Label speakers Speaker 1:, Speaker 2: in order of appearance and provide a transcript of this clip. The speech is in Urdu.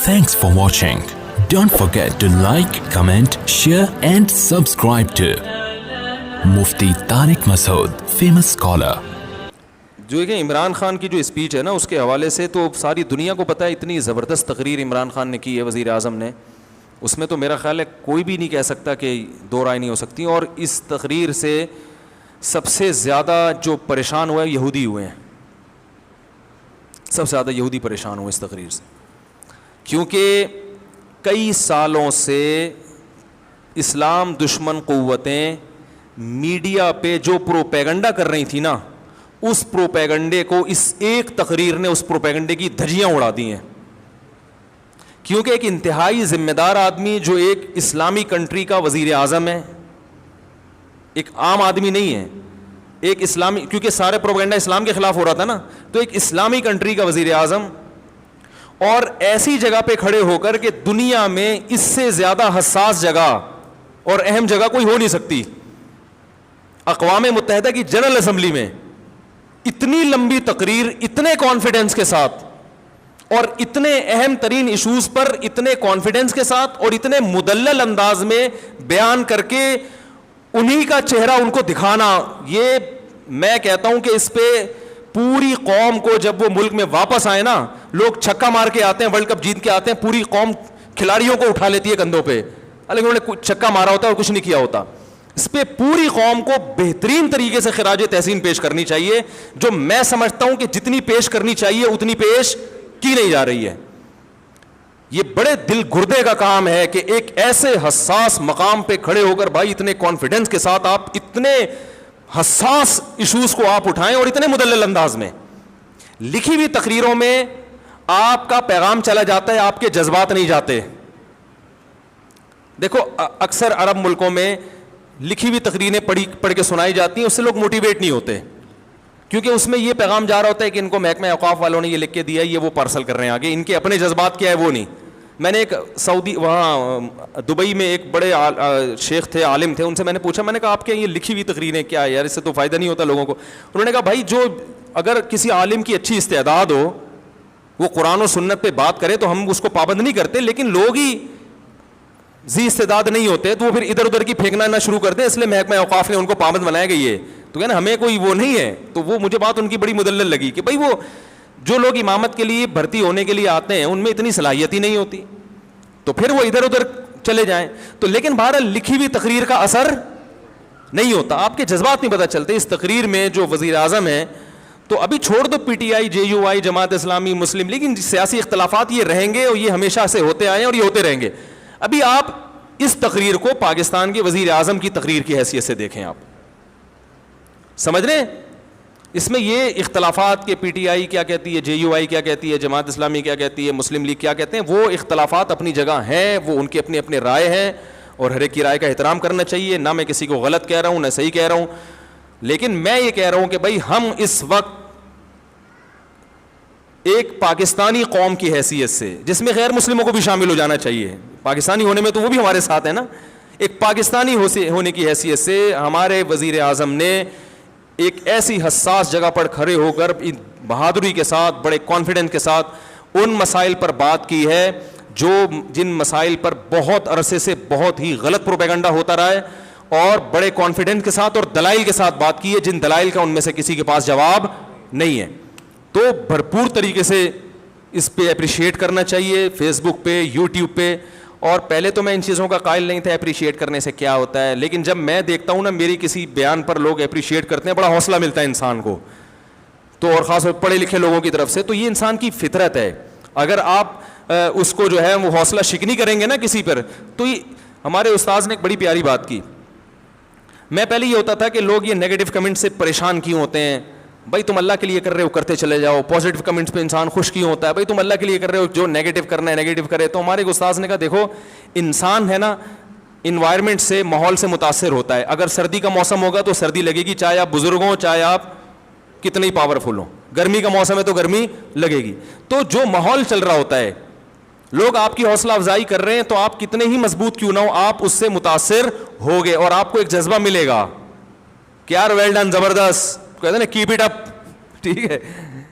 Speaker 1: Thanks for watching. Don't forget to like, comment, share and subscribe to Mufti Tariq Masood, famous scholar.
Speaker 2: جو کہ عمران خان کی جو اسپیچ ہے نا اس کے حوالے سے تو ساری دنیا کو پتہ ہے اتنی زبردست تقریر عمران خان نے کی ہے وزیر اعظم نے. اس میں تو میرا خیال ہے کوئی بھی نہیں کہہ سکتا کہ دو رائے نہیں ہو سکتی. اور اس تقریر سے سب سے زیادہ جو پریشان ہوئے یہودی ہوئے ہیں. سب سے زیادہ یہودی پریشان ہوئے اس تقریر سے, کیونکہ کئی سالوں سے اسلام دشمن قوتیں میڈیا پہ جو پروپیگنڈا کر رہی تھی نا, اس پروپیگنڈے کو اس ایک تقریر نے اس پروپیگنڈے کی دھجیاں اڑا دی ہیں. کیونکہ ایک انتہائی ذمہ دار آدمی جو ایک اسلامی کنٹری کا وزیر اعظم ہے, ایک عام آدمی نہیں ہے, ایک اسلامی, کیونکہ سارے پروپیگنڈا اسلام کے خلاف ہو رہا تھا نا, تو ایک اسلامی کنٹری کا وزیر اعظم, اور ایسی جگہ پہ کھڑے ہو کر کہ دنیا میں اس سے زیادہ حساس جگہ اور اہم جگہ کوئی ہو نہیں سکتی. اقوام متحدہ کی جنرل اسمبلی میں اتنی لمبی تقریر اتنے کانفیڈنس کے ساتھ اور اتنے اہم ترین ایشوز پر اتنے کانفیڈنس کے ساتھ اور اتنے مدلل انداز میں بیان کر کے انہی کا چہرہ ان کو دکھانا, یہ میں کہتا ہوں کہ اس پہ پوری قوم کو, جب وہ ملک میں واپس آئے نا, لوگ چھکا مار کے آتے ہیں, ورلڈ کپ جیت کے آتے ہیں, پوری قوم کھلاڑیوں کو اٹھا لیتی ہے کندھوں پہ, لیکن انہوں نے چھکا مارا ہوتا ہے اور کچھ نہیں کیا ہوتا. اس پہ پوری قوم کو بہترین طریقے سے خراج تحسین پیش کرنی چاہیے, جو میں سمجھتا ہوں کہ جتنی پیش کرنی چاہیے اتنی پیش کی نہیں جا رہی ہے. یہ بڑے دل گردے کا کام ہے کہ ایک ایسے حساس مقام پہ کھڑے ہو کر بھائی اتنے کانفیڈنس کے ساتھ آپ اتنے حساس ایشوز کو آپ اٹھائیں اور اتنے مدلل انداز میں. لکھی ہوئی تقریروں میں آپ کا پیغام چلا جاتا ہے, آپ کے جذبات نہیں جاتے. دیکھو اکثر عرب ملکوں میں لکھی ہوئی تقریریں پڑھ کے سنائی جاتی ہیں, اس سے لوگ موٹیویٹ نہیں ہوتے, کیونکہ اس میں یہ پیغام جا رہا ہوتا ہے کہ ان کو محکمہ اوقاف والوں نے یہ لکھ کے دیا ہے, یہ وہ پارسل کر رہے ہیں آگے, ان کے اپنے جذبات کیا ہے وہ نہیں. میں نے ایک سعودی وہاں دبئی میں ایک بڑے شیخ تھے, عالم تھے, ان سے میں نے پوچھا, میں نے کہا آپ کے یہ لکھی ہوئی تقریریں کیا ہے یار, اس سے تو فائدہ نہیں ہوتا لوگوں کو. انہوں نے کہا بھائی جو اگر کسی عالم کی اچھی استعداد ہو, وہ قرآن و سنت پہ بات کرے تو ہم اس کو پابند نہیں کرتے, لیکن لوگ ہی ذی استعداد نہیں ہوتے تو وہ پھر ادھر ادھر کی پھینکنا نہ شروع کرتے, اس لیے محکمہ اوقاف نے ان کو پابند بنایا گئی ہے. تو کہنا ہمیں کوئی وہ نہیں ہے. تو وہ مجھے بات ان کی بڑی مدلل لگی کہ بھائی وہ جو لوگ امامت کے لیے بھرتی ہونے کے لیے آتے ہیں ان میں اتنی صلاحیت ہی نہیں ہوتی, تو پھر وہ ادھر ادھر چلے جائیں. تو لیکن بہرحال لکھی ہوئی تقریر کا اثر نہیں ہوتا, آپ کے جذبات نہیں پتہ چلتے. اس تقریر میں جو وزیر اعظم ہیں, تو ابھی چھوڑ دو P T I, J you آئی, جماعت اسلامی, مسلم, لیکن سیاسی اختلافات یہ رہیں گے اور یہ ہمیشہ سے ہوتے آئے ہیں اور یہ ہوتے رہیں گے. ابھی آپ اس تقریر کو پاکستان کے وزیر اعظم کی تقریر کی حیثیت سے دیکھیں, آپ سمجھ رہے ہیں اس میں یہ اختلافات کہ پی ٹی آئی کیا کہتی ہے, جے یو آئی کیا کہتی ہے, جماعت اسلامی کیا کہتی ہے, مسلم لیگ کیا کہتے ہیں, وہ اختلافات اپنی جگہ ہیں, وہ ان کی اپنی اپنی رائے ہیں اور ہر ایک کی رائے کا احترام کرنا چاہیے. نہ میں کسی کو غلط کہہ رہا ہوں نہ صحیح کہہ رہا ہوں, لیکن میں یہ کہہ رہا ہوں کہ بھائی ہم اس وقت ایک پاکستانی قوم کی حیثیت سے, جس میں غیر مسلموں کو بھی شامل ہو جانا چاہیے, پاکستانی ہونے میں تو وہ بھی ہمارے ساتھ ہیں نا, ایک پاکستانی ہونے کی حیثیت سے ہمارے وزیر اعظم نے ایک ایسی حساس جگہ پر کھڑے ہو کر بہادری کے ساتھ, بڑے کانفیڈنس کے ساتھ ان مسائل پر بات کی ہے جن مسائل پر بہت عرصے سے بہت ہی غلط پروپیگنڈا ہوتا رہا ہے, اور بڑے کانفیڈنس کے ساتھ اور دلائل کے ساتھ بات کی ہے, جن دلائل کا ان میں سے کسی کے پاس جواب نہیں ہے. تو بھرپور طریقے سے اس پہ اپریشیٹ کرنا چاہیے, فیس بک پہ, یوٹیوب پہ. اور پہلے تو میں ان چیزوں کا قائل نہیں تھا اپریشیٹ کرنے سے کیا ہوتا ہے, لیکن جب میں دیکھتا ہوں نا میری کسی بیان پر لوگ اپریشیٹ کرتے ہیں, بڑا حوصلہ ملتا ہے انسان کو, تو اور خاص طور پڑھے لکھے لوگوں کی طرف سے. تو یہ انسان کی فطرت ہے, اگر آپ اس کو جو ہے وہ حوصلہ شکنی کریں گے نا کسی پر. تو ہمارے استاذ نے ایک بڑی پیاری بات کی. میں پہلے یہ ہوتا تھا کہ لوگ یہ نیگیٹو کمنٹ سے پریشان کیوں ہوتے ہیں, بھائی تم اللہ کے لیے کر رہے ہو کرتے چلے جاؤ. پازیٹیو کمنٹس پہ انسان خوش کیوں ہوتا ہے, بھائی تم اللہ کے لیے کر رہے ہو, جو نیگیٹو کرنا ہے نیگیٹو کرے. تو ہمارے استاذ نے کہا دیکھو انسان ہے نا انوائرمنٹ سے, ماحول سے متاثر ہوتا ہے. اگر سردی کا موسم ہوگا تو سردی لگے گی, چاہے آپ بزرگ ہوں چاہے آپ کتنے ہی پاورفل ہوں. گرمی کا موسم ہے تو گرمی لگے گی. تو جو ماحول چل رہا ہوتا ہے, لوگ آپ کی حوصلہ افزائی کر رہے ہیں, تو آپ کتنے ہی مضبوط کیوں نہ ہو, آپ اس سے متاثر ہوگے اور آپ کو ایک جذبہ ملے گا کہ یار ویل ڈن, زبردست, کہتے ہیں نا کیپ اٹ اپ, ٹھیک ہے.